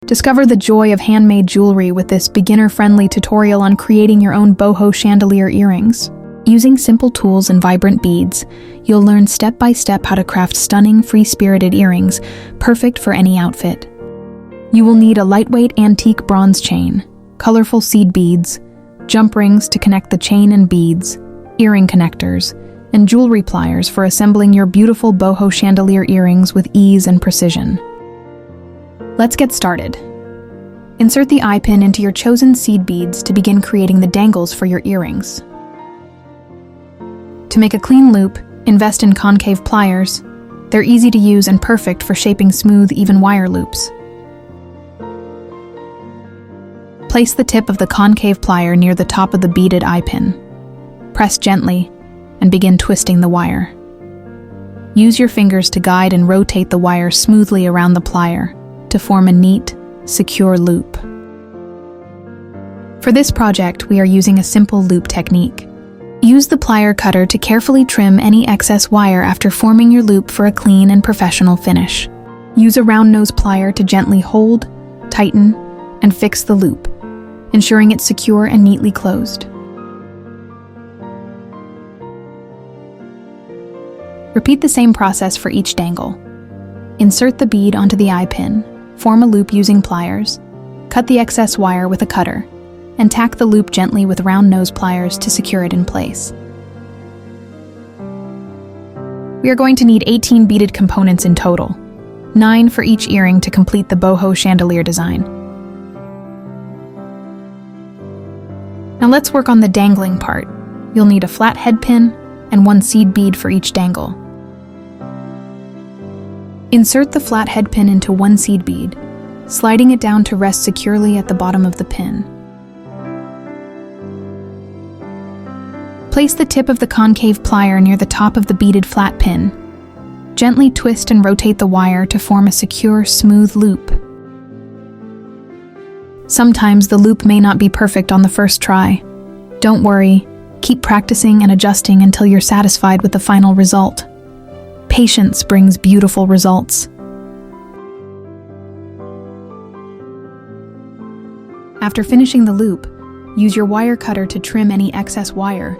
Discover the joy of handmade jewelry with this beginner-friendly tutorial on creating your own boho chandelier earrings. Using simple tools and vibrant beads, you'll learn step-by-step how to craft stunning, free-spirited earrings, perfect for any outfit. You will need a lightweight antique bronze chain, colorful seed beads, jump rings to connect the chain and beads, earring connectors, and jewelry pliers for assembling your beautiful boho chandelier earrings with ease and precision. Let's get started. Insert the eye pin into your chosen seed beads to begin creating the dangles for your earrings. To make a clean loop, invest in concave pliers. They're easy to use and perfect for shaping smooth, even wire loops. Place the tip of the concave plier near the top of the beaded eye pin. Press gently and begin twisting the wire. Use your fingers to guide and rotate the wire smoothly around the plier to form a neat, secure loop. For this project, we are using a simple loop technique. Use the plier cutter to carefully trim any excess wire after forming your loop for a clean and professional finish. Use a round nose plier to gently hold, tighten, and fix the loop, ensuring it's secure and neatly closed. Repeat the same process for each dangle. Insert the bead onto the eye pin, form a loop using pliers, cut the excess wire with a cutter, and tack the loop gently with round nose pliers to secure it in place. We are going to need 18 beaded components in total, 9 for each earring to complete the boho chandelier design. Now let's work on the dangling part. You'll need a flat head pin and 1 seed bead for each dangle. Insert the flat head pin into 1 seed bead, sliding it down to rest securely at the bottom of the pin. Place the tip of the concave plier near the top of the beaded flat pin. Gently twist and rotate the wire to form a secure, smooth loop. Sometimes the loop may not be perfect on the first try. Don't worry, keep practicing and adjusting until you're satisfied with the final result. Patience brings beautiful results. After finishing the loop, use your wire cutter to trim any excess wire,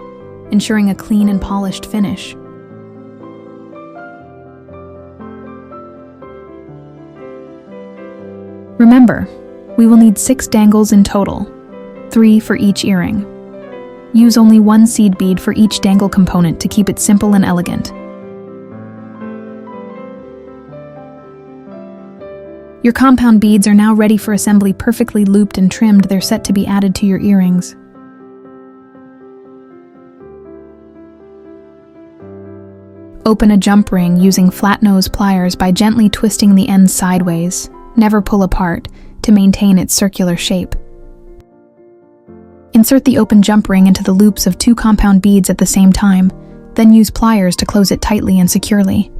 ensuring a clean and polished finish. Remember, we will need 6 dangles in total, 3 for each earring. Use only 1 seed bead for each dangle component to keep it simple and elegant. Your compound beads are now ready for assembly, perfectly looped and trimmed. They're set to be added to your earrings. Open a jump ring using flat nose pliers by gently twisting the ends sideways. Never pull apart to maintain its circular shape. Insert the open jump ring into the loops of 2 compound beads at the same time, then use pliers to close it tightly and securely.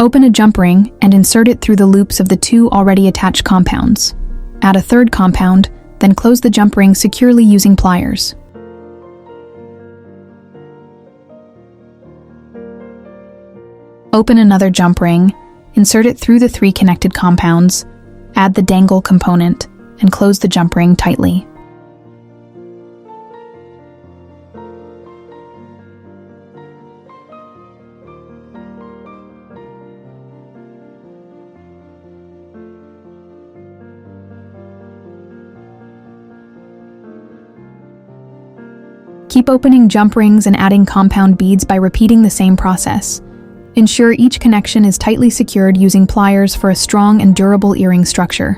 Open a jump ring and insert it through the loops of the 2 already attached compounds. Add a 3rd compound, then close the jump ring securely using pliers. Open another jump ring, insert it through the 3 connected compounds, add the dangle component, and close the jump ring tightly. Keep opening jump rings and adding compound beads by repeating the same process. Ensure each connection is tightly secured using pliers for a strong and durable earring structure.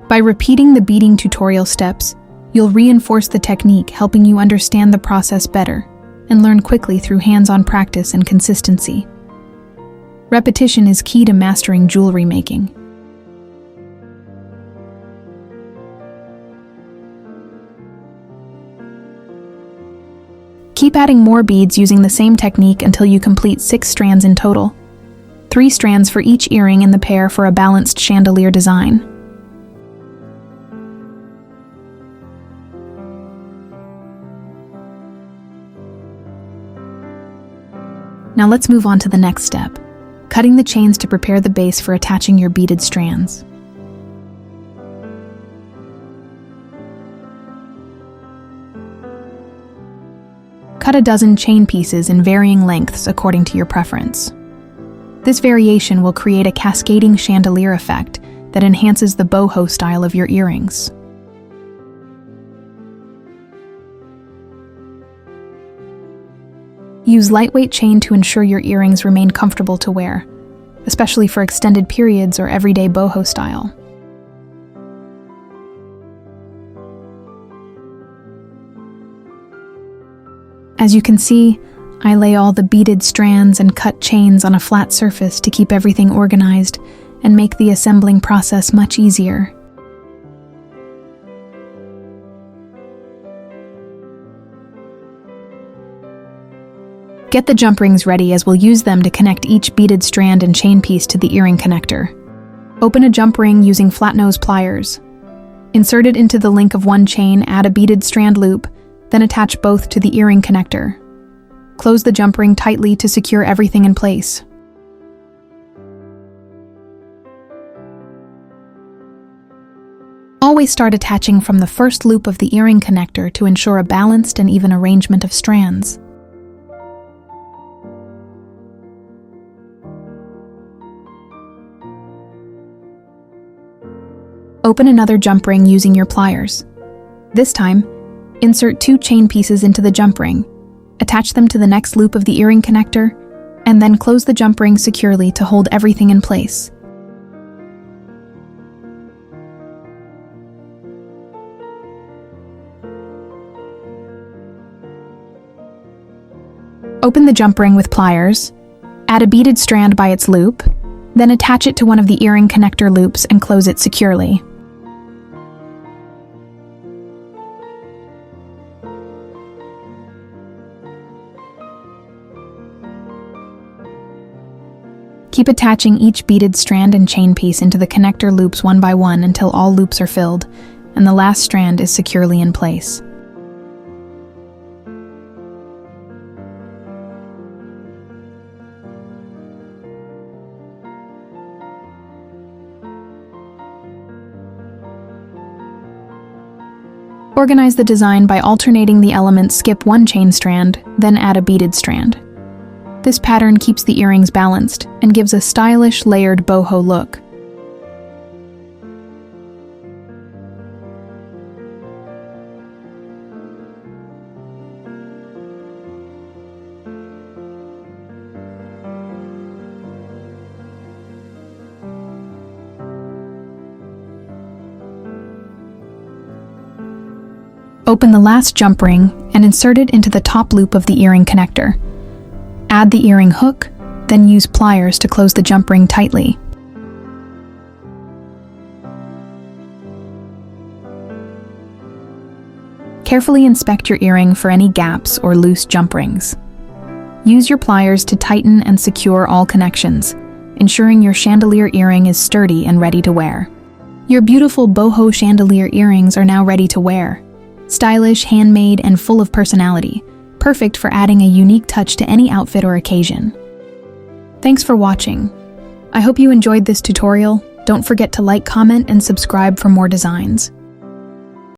By repeating the beading tutorial steps, you'll reinforce the technique, helping you understand the process better and learn quickly through hands-on practice and consistency. Repetition is key to mastering jewelry making. Keep adding more beads using the same technique until you complete 6 strands in total. 3 strands for each earring in the pair for a balanced chandelier design. Now let's move on to the next step, cutting the chains to prepare the base for attaching your beaded strands. Cut a dozen chain pieces in varying lengths according to your preference. This variation will create a cascading chandelier effect that enhances the boho style of your earrings. Use lightweight chain to ensure your earrings remain comfortable to wear, especially for extended periods or everyday boho style. As you can see, I lay all the beaded strands and cut chains on a flat surface to keep everything organized and make the assembling process much easier. Get the jump rings ready, as we'll use them to connect each beaded strand and chain piece to the earring connector. Open a jump ring using flat nose pliers. Insert it into the link of one chain, add a beaded strand loop, then attach both to the earring connector. Close the jump ring tightly to secure everything in place. Always start attaching from the first loop of the earring connector to ensure a balanced and even arrangement of strands. Open another jump ring using your pliers. This time, insert 2 chain pieces into the jump ring, attach them to the next loop of the earring connector, and then close the jump ring securely to hold everything in place. Open the jump ring with pliers, add a beaded strand by its loop, then attach it to one of the earring connector loops and close it securely. Keep attaching each beaded strand and chain piece into the connector loops one by one until all loops are filled and the last strand is securely in place. Organize the design by alternating the elements. Skip one chain strand, then add a beaded strand. This pattern keeps the earrings balanced and gives a stylish, layered boho look. Open the last jump ring and insert it into the top loop of the earring connector. Add the earring hook, then use pliers to close the jump ring tightly. Carefully inspect your earring for any gaps or loose jump rings. Use your pliers to tighten and secure all connections, ensuring your chandelier earring is sturdy and ready to wear. Your beautiful boho chandelier earrings are now ready to wear. Stylish, handmade, and full of personality, perfect for adding a unique touch to any outfit or occasion. Thanks for watching. I hope you enjoyed this tutorial. Don't forget to like, comment, and subscribe for more designs.